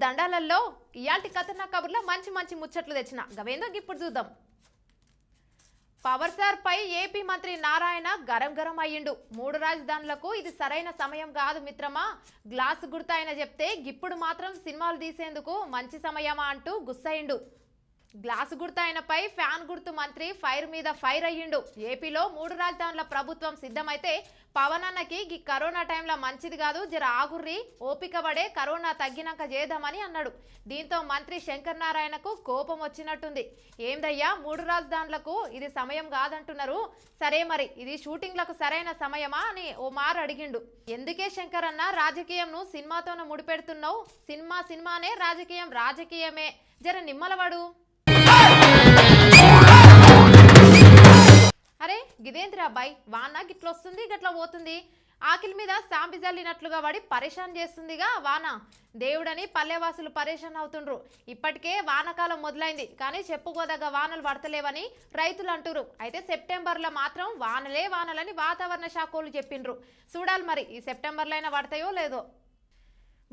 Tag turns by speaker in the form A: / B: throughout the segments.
A: దండాలలో ఇయాల్టి ఖతర్నాక్ కబుర్లో మంచి మంచి ముచ్చట్లు తెచ్చిన గవేందో ఇప్పుడు చూద్దాం. పవర్ స్టార్ పై ఏపీ మంత్రి నారాయణ గరం గరం అయ్యిండు. 3 రాజధానులకు ఇది సరైన సమయం కాదు మిత్రమా, గ్లాసు గుర్తు ఆయన చెప్తే ఇప్పుడు మాత్రం సినిమాలు తీసేందుకు మంచి సమయమా అంటూ గుస్సయిండు. గ్లాసు గుర్తు ఆయనపై ఫ్యాన్ గుర్తు మంత్రి ఫైర్ మీద ఫైర్ అయ్యిండు. ఏపీలో 3 రాజధానుల ప్రభుత్వం సిద్ధమైతే పవన్ అన్నకి ఈ కరోనా టైంలో మంచిది కాదు, జర ఆగుర్రి, ఓపిక పడే, కరోనా తగ్గినాక చేద్దామని అన్నాడు. దీంతో మంత్రి శంకర్ నారాయణకు కోపం వచ్చినట్టుంది. ఏందయ్యా 3 రాజధానులకు ఇది సమయం కాదంటున్నారు, సరే మరి ఇది షూటింగ్లకు సరైన సమయమా అని ఓ మారు అడిగిండు. ఎందుకే శంకర్ అన్న రాజకీయంను సినిమాతోనే ముడిపెడుతున్నావు, సినిమా సినిమానే, రాజకీయం రాజకీయమే, జర నిమ్మలవాడు. అరే గిదేంద్ర అబ్బాయి, వాన గిట్లొస్తుంది గట్లా పోతుంది, ఆకిలి మీద సాంపి జల్లినట్లుగా పడి పరేషాన్ చేస్తుందిగా వాన. దేవుడని పల్లెవాసులు పరేషాన్ అవుతుండ్రు. ఇప్పటికే వానకాలం మొదలైంది కానీ చెప్పుకోదగ్గ వానలు పడతలేవని రైతులు అంటున్నారు. అయితే సెప్టెంబర్లో మాత్రం వానలే వానలని వాతావరణ శాఖలు చెప్పిండ్రు. చూడాలి మరి ఈ సెప్టెంబర్లో అయినా పడతాయో లేదో.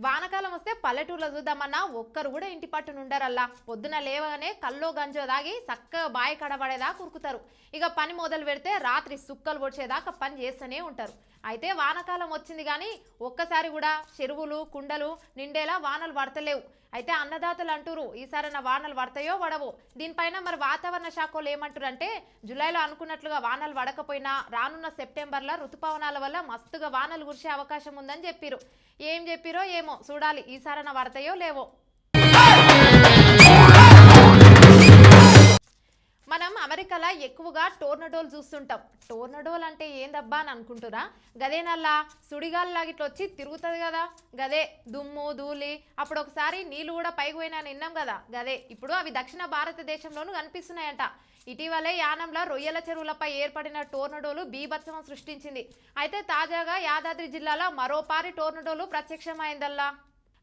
A: వానకాలం వస్తే పల్లెటూరులో చూద్దామన్నా ఒక్కరు కూడా ఇంటి పట్టున ఉండరల్లా. పొద్దున లేవగానే కల్లో గంజో దాగి చక్కగా బాయి కడబడేదాకా ఉరుకుతారు. ఇక పని మొదలు పెడితే రాత్రి సుక్కలు పొడిచేదాకా పని చేస్తూనే ఉంటారు. అయితే వానకాలం వచ్చింది కానీ ఒక్కసారి కూడా చెరువులు కుండలు నిండేలా వానలు పడతలేవు. అయితే అన్నదాతలు అంటారు ఈసారైనా వానలు పడతాయో పడవో. దీనిపైన మరి వాతావరణ శాఖలు ఏమంటారు అంటే జూలైలో అనుకున్నట్లుగా వానలు పడకపోయినా రానున్న సెప్టెంబర్లో ఋతుపవనాల వల్ల మస్తుగా వానలు కురిసే అవకాశం ఉందని చెప్పిరు. ఏం చెప్పిరో ఏమో చూడాలి, ఈసారైనా పడతాయో లేవో. మనం అమెరికాలో ఎక్కువగా టోర్నడోలు చూస్తుంటాం. టోర్నడోలు అంటే ఏందబ్బా అని అనుకుంటురా, గదేనల్లా సుడిగాలిలాగా ఇట్లా వచ్చి తిరుగుతుంది కదా, గదే దుమ్ము ధూళి. అప్పుడు ఒకసారి నీళ్ళు కూడా పైకి పోయినా నిన్నాం కదా, గదే ఇప్పుడు అవి దక్షిణ భారతదేశంలోనూ కనిపిస్తున్నాయంట. ఇటీవలే యానంలో రొయ్యల చెరువులపై ఏర్పడిన టోర్నడోలు బీభత్సవం సృష్టించింది. అయితే తాజాగా యాదాద్రి జిల్లాలో మరోపారి టోర్నడోలు ప్రత్యక్షమైందల్లా.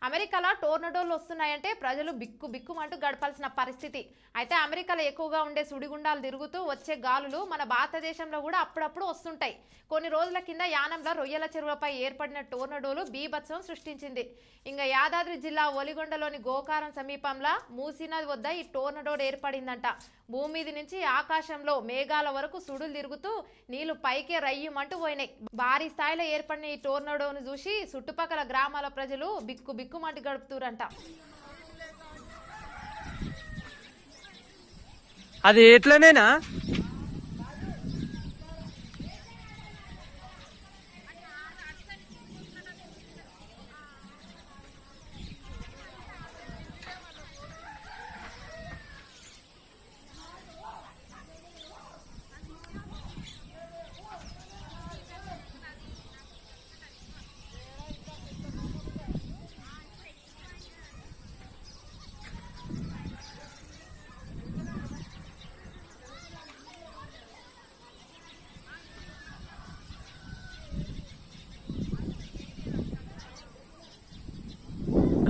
A: అమెరికాలో టోర్నడోలు వస్తున్నాయంటే ప్రజలు బిక్కు బిక్కుమంటూ గడపాల్సిన పరిస్థితి. అయితే అమెరికాలో ఎక్కువగా ఉండే సుడిగుండాలు తిరుగుతూ వచ్చే గాలులు మన భారతదేశంలో కూడా అప్పుడప్పుడు వస్తుంటాయి. కొన్ని రోజుల కింద యానంలో రొయ్యల చెరువులపై ఏర్పడిన టోర్నడోలు బీభత్సవం సృష్టించింది. ఇంకా యాదాద్రి జిల్లా ఒలిగొండలోని గోకారం సమీపంలో మూసీ నది వద్ద ఈ టోర్నడో ఏర్పడిందంట. భూమి మీద నుంచి ఆకాశంలో మేఘాల వరకు సుడులు తిరుగుతూ నీళ్లు పైకే రయ్యమంటూ పోయినాయి. భారీ స్థాయిలో ఏర్పడిన ఈ టోర్నడోను చూసి చుట్టుపక్కల గ్రామాల ప్రజలు బిక్కు బిక్కుమంటూ గడుపుతారంట.
B: అది ఎట్లనేనా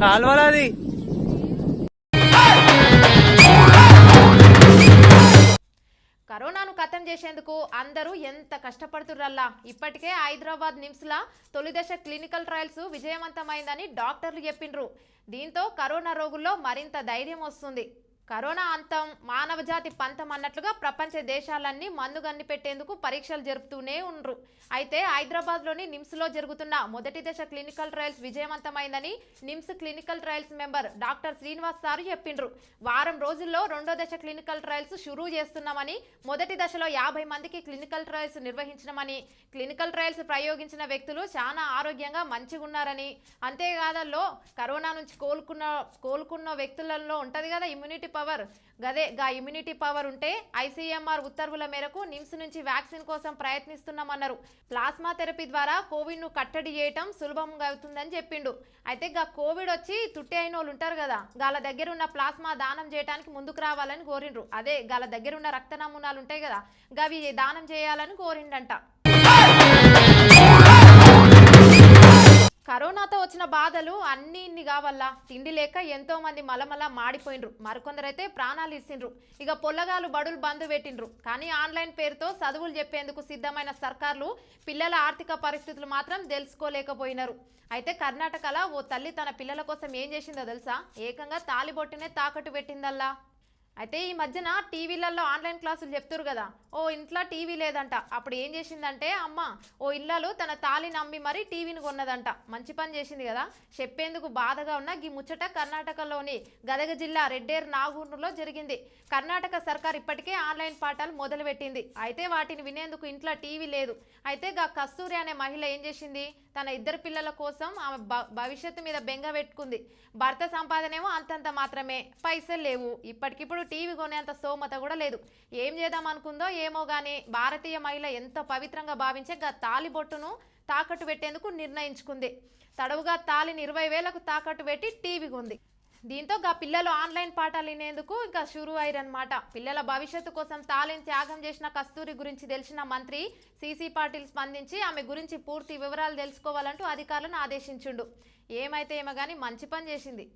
B: కాలువలది.
A: కరోనాను ఖతం చేసేందుకు అందరూ ఎంత కష్టపడుతుర్రల్లా. ఇప్పటికే హైదరాబాద్ నిమ్స్లా తొలి దశ క్లినికల్ ట్రయల్స్ విజయవంతమైందని డాక్టర్లు చెప్పిండ్రు. దీంతో కరోనా రోగుల్లో మరింత ధైర్యం వస్తుంది. కరోనా అంతం మానవజాతి పంతం అన్నట్లుగా ప్రపంచ దేశాలన్నీ మందు కనిపెట్టేందుకు పరీక్షలు జరుపుతూనే ఉండ్రు. అయితే హైదరాబాద్లోని నిమ్స్లో జరుగుతున్న మొదటి దశ క్లినికల్ ట్రయల్స్ విజయవంతమైందని NIMS clinical trials member doctor Srinivas sir చెప్పిండ్రు. వారం రోజుల్లో రెండో దశ క్లినికల్ ట్రయల్స్ షురూ చేస్తున్నామని, మొదటి దశలో 50 మందికి క్లినికల్ ట్రయల్స్ నిర్వహించినామని, క్లినికల్ ట్రయల్స్ ప్రయోగించిన వ్యక్తులు చాలా ఆరోగ్యంగా మంచిగా ఉన్నారని, అంతేకాదల్లో కరోనా నుంచి కోలుకున్న వ్యక్తులలో ఉంటది కదా ఇమ్యూనిటీ పవర్, గదే గా ఇమ్యూనిటీ పవర్ ఉంటే ఐసీఎంఆర్ ఉత్తర్వుల మేరకు నిమ్స్ నుంచి వ్యాక్సిన్ కోసం ప్రయత్నిస్తున్నామన్నారు. ప్లాస్మా థెరపీ ద్వారా కోవిడ్ ను కట్టడి చేయటం సులభంగా అవుతుందని చెప్పిండు. అయితే గా కోవిడ్ వచ్చి తుట్టి అయిన వాళ్ళు ఉంటారు కదా, గాల దగ్గర ఉన్న ప్లాస్మా దానం చేయడానికి ముందుకు రావాలని కోరిండ్రు. అదే గాల దగ్గర ఉన్న రక్త నమూనాలు ఉంటాయి కదా, గవి దానం చేయాలని కోరిండంట. కరోనాతో వచ్చిన బాధలు అన్ని ఇన్ని కావల్లా తిండి లేక ఎంతో మంది మలమల మాడిపోయినరు, మరికొందరైతే ప్రాణాలు ఇచ్చిండ్రు. ఇక పొల్లగాలు బడులు బంద్ పెట్టిండ్రు. కానీ ఆన్లైన్ పేరుతో చదువులు చెప్పేందుకు సిద్ధమైన సర్కార్లు పిల్లల ఆర్థిక పరిస్థితులు మాత్రం తెలుసుకోలేకపోయినారు. అయితే కర్ణాటకలో ఓ తల్లి తన పిల్లల కోసం ఏం చేసిందో తెలుసా? ఏకంగా తాలిబొట్టునే తాకట్టు పెట్టిందల్లా. అయితే ఈ మధ్యన టీవీలలో ఆన్లైన్ క్లాసులు చెప్తారు కదా, ఓ ఇంట్లో టీవీ లేదంట. అప్పుడు ఏం చేసిందంటే అమ్మ ఓ ఇల్లాలు తన తాళిని అమ్మి మరీ టీవీని కొన్నదంట. మంచి పని చేసింది కదా. చెప్పేందుకు బాధగా ఉన్న ఈ ముచ్చట కర్ణాటకలోని గదగ జిల్లా రెడ్డేర్ నాగూరులో జరిగింది. కర్ణాటక సర్కార్ ఇప్పటికే ఆన్లైన్ పాఠాలు మొదలుపెట్టింది. అయితే వాటిని వినేందుకు ఇంట్లో టీవీ లేదు. అయితే గా కస్తూరి అనే మహిళ ఏం చేసింది, తన ఇద్దరు పిల్లల కోసం ఆమె భవిష్యత్తు మీద బెంగ పెట్టుకుంది. భర్త సంపాదనేమో అంతంత మాత్రమే, పైసలు లేవు. ఇప్పటికిప్పుడు టీవీ కొనేంత స్తోమత కూడా లేదు. ఏం చేద్దాం అనుకుందో ఏమో గానీ భారతీయ మహిళ ఎంత పవిత్రంగా భావించే గా తాలిబొట్టును తాకట్టు పెట్టేందుకు నిర్ణయించుకుంది. తడవుగా తాలిని 20,000కు తాకట్టు పెట్టి టీవీ కొంది. దీంతో గా పిల్లలు ఆన్లైన్ పాఠాలు వినేందుకు ఇంకా షురు అయ్యారన్నమాట. పిల్లల భవిష్యత్తు కోసం తాలిని త్యాగం చేసిన కస్తూరి గురించి తెలిసిన మంత్రి సిసి పాటిల్ స్పందించి ఆమె గురించి పూర్తి వివరాలు తెలుసుకోవాలంటూ అధికారులను ఆదేశించిండు. ఏమైతే ఏమో గానీ మంచి పని చేసింది.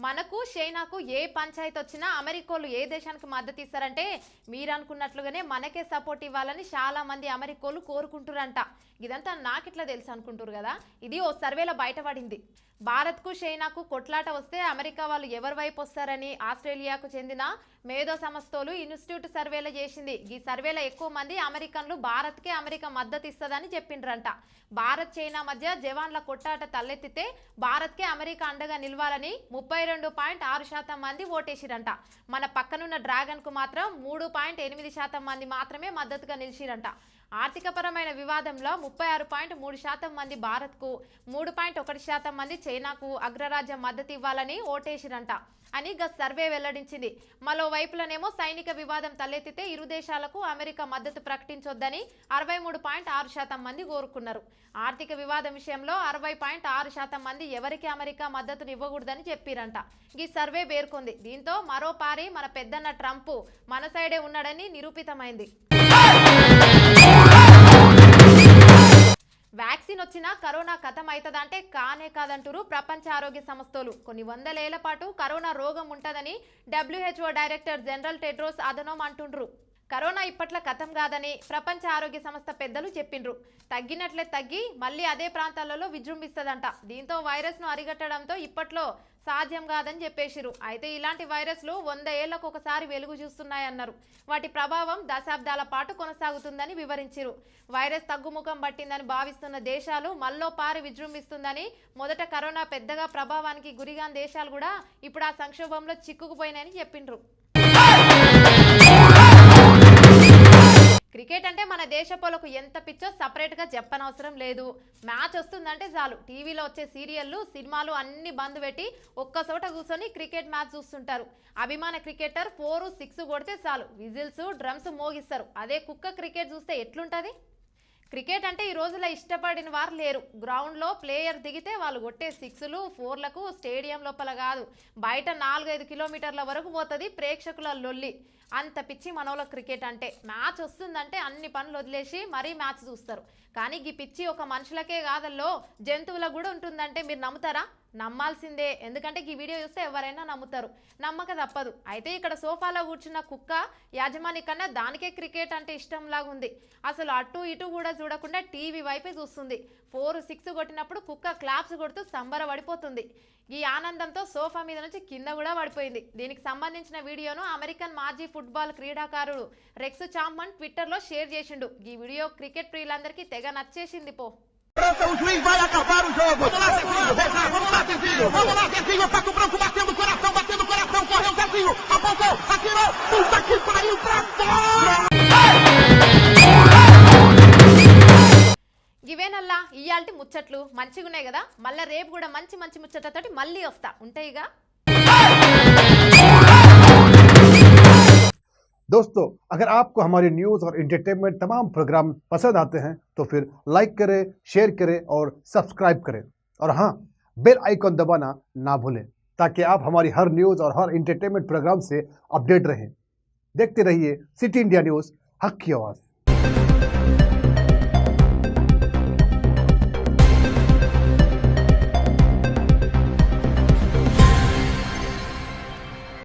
A: మనకు చైనాకు ఏ పంచాయతీ వచ్చినా అమెరికోలు ఏ దేశానికి మద్దతు ఇస్తారంటే మీరు అనుకున్నట్లుగానే మనకే సపోర్ట్ ఇవ్వాలని చాలా మంది అమెరికోలు కోరుకుంటురంట. ఇదంతా నాకిట్లా తెలుసు అనుకుంటారు కదా. ఇది ఓ సర్వేలో బయటపడింది. భారత్కు చైనాకు కొట్లాట వస్తే అమెరికా వాళ్ళు ఎవరి వైపు వస్తారని ఆస్ట్రేలియాకు చెందిన మేధో సంస్థలు ఇన్స్టిట్యూట్ సర్వేలో చేసింది. ఈ సర్వేలో ఎక్కువ మంది అమెరికన్లు భారత్కే అమెరికా మద్దతు ఇస్తుందని చెప్పిండ్రంట. భారత్ చైనా మధ్య జవాన్ల కొట్లాట తలెత్తితే భారత్కే అమెరికా అండగా నిలవాలని 32.6% మంది ఓటేసిరంట. మన పక్కనున్న డ్రాగన్ కు మాత్రం 3.8% మంది మాత్రమే మద్దతుగా నిలిచిరంట. ఆర్థికపరమైన వివాదంలో 36.3% మంది భారత్కు, 3.1% మంది చైనాకు అగ్రరాజ్య మద్దతు ఇవ్వాలని ఓటేసిరంట అని గా సర్వే వెల్లడించింది. మరో వైపులనేమో సైనిక వివాదం తలెత్తితే ఇరు దేశాలకు అమెరికా మద్దతు ప్రకటించొద్దని 63.6% మంది కోరుకున్నారు. ఆర్థిక వివాదం విషయంలో 60.6% మంది ఎవరికి అమెరికా మద్దతును ఇవ్వకూడదని చెప్పిరంట. ఈ సర్వే పేర్కొంది. దీంతో మరో పారి మన పెద్దన్న ట్రంప్ మన సైడే ఉన్నాడని నిరూపితమైంది. వ్యాక్సిన్ వచ్చినా కరోనా కథం అవుతుందంటే కానే కాదంటారు ప్రపంచ ఆరోగ్య సంస్థలు. కొన్ని వందలేళ్ల పాటు కరోనా రోగం ఉంటుందని WHO director general Tedros Adhanom అంటుండ్రు. కరోనా ఇప్పట్లో కథం కాదని ప్రపంచ ఆరోగ్య సంస్థ పెద్దలు చెప్పిండ్రు. తగ్గినట్లే తగ్గి మళ్ళీ అదే ప్రాంతాలలో విజృంభిస్తుందంట. దీంతో వైరస్ను అరిగట్టడంతో ఇప్పట్లో సాధ్యం కాదని చెప్పేసిరు. అయితే ఇలాంటి వైరస్లు 100 ఏళ్లకు ఒకసారి వెలుగు చూస్తున్నాయన్నారు. వాటి ప్రభావం దశాబ్దాల పాటు కొనసాగుతుందని వివరించిరు. వైరస్ తగ్గుముఖం పట్టిందని భావిస్తున్న దేశాలు మళ్ళో పారి విజృంభిస్తుందని, మొదట కరోనా పెద్దగా ప్రభావానికి గురిగాని దేశాలు కూడా ఇప్పుడు ఆ సంక్షోభంలో చిక్కుకుపోయినాయని చెప్పిండ్రు. క్రికెట్ అంటే మన దేశపోలకు ఎంత పిచ్చో సపరేట్గా చెప్పనవసరం లేదు. మ్యాచ్ వస్తుందంటే చాలు టీవీలో వచ్చే సీరియళ్ళు, సినిమాలు అన్ని బంద్ పెట్టి ఒక్కచోట కూర్చొని క్రికెట్ మ్యాచ్ చూస్తుంటారు. అభిమాన క్రికెటర్ 4, 6 కొడితే చాలు విజిల్స్, డ్రమ్స్ మోగిస్తారు. అదే కుక్క క్రికెట్ చూస్తే ఎట్లుంటుంది? క్రికెట్ అంటే ఈ రోజుల్లో ఇష్టపడిన వారు లేరు. గ్రౌండ్లో ప్లేయర్ దిగితే వాళ్ళు కొట్టే 6లు, 4లకు స్టేడియం లోపల కాదు బయట 4-5 కిలోమీటర్ల వరకు పోతుంది ప్రేక్షకుల లొల్లి. అంత పిచ్చి మనోళ్ళ క్రికెట్ అంటే. మ్యాచ్ వస్తుందంటే అన్ని పనులు వదిలేసి మరీ మ్యాచ్ చూస్తారు. కానీ ఈ పిచ్చి ఒక మనుషులకే కాదల్లో జంతువులకు కూడా ఉంటుందంటే మీరు నమ్ముతారా? నమ్మాల్సిందే. ఎందుకంటే ఈ వీడియో చూస్తే ఎవరైనా నమ్ముతారు, నమ్మక తప్పదు. అయితే ఇక్కడ సోఫాలో కూర్చున్న కుక్క యాజమాని కన్నా దానికే క్రికెట్ అంటే ఇష్టం లాగుంది. అసలు అటు ఇటు కూడా చూడకుండా టీవీ వైపే చూస్తుంది. 4, 6 కొట్టినప్పుడు కుక్క క్లాప్స్ కొడుతూ సంబరపడిపోతుంది. ఈ ఆనందంతో సోఫా మీద నుంచి కింద కూడా పడిపోయింది. దీనికి సంబంధించిన వీడియోను అమెరికన్ మాజీ ఫుట్బాల్ క్రీడాకారుడు రెక్స్ చాప్మన్ ట్విట్టర్లో షేర్ చేసిండు. ఈ వీడియో క్రికెట్ ప్రియులందరికీ తెగ నచ్చేసింది పో.
C: O juiz vai acabar o jogo. Vamos lá, Zezinho. Vamos lá, Zezinho. Vamos lá, Zezinho. Pato Branco batendo coração, correu Zezinho. Apontou, atirou. Puta que pariu pra fora!
A: ఇవేనల్లా ఇయాల్టి ముచ్చట్లు. మంచిగున్నాయి కదా. మళ్ళీ రేపు కూడా మంచి మంచి ముచ్చట్లతోటి మళ్ళీ వస్తా. ఉంటాయిగా.
D: दोस्तों, अगर आपको हमारी न्यूज़ और एंटरटेनमेंट तमाम प्रोग्राम पसंद आते हैं तो फिर लाइक करें, शेयर करें और सब्सक्राइब करें और हाँ, बेल आइकॉन दबाना ना भूलें ताकि आप हमारी हर न्यूज़ और हर इंटरटेनमेंट प्रोग्राम से अपडेट रहें। देखते रहिए सिटी इंडिया न्यूज़, हक की आवाज़।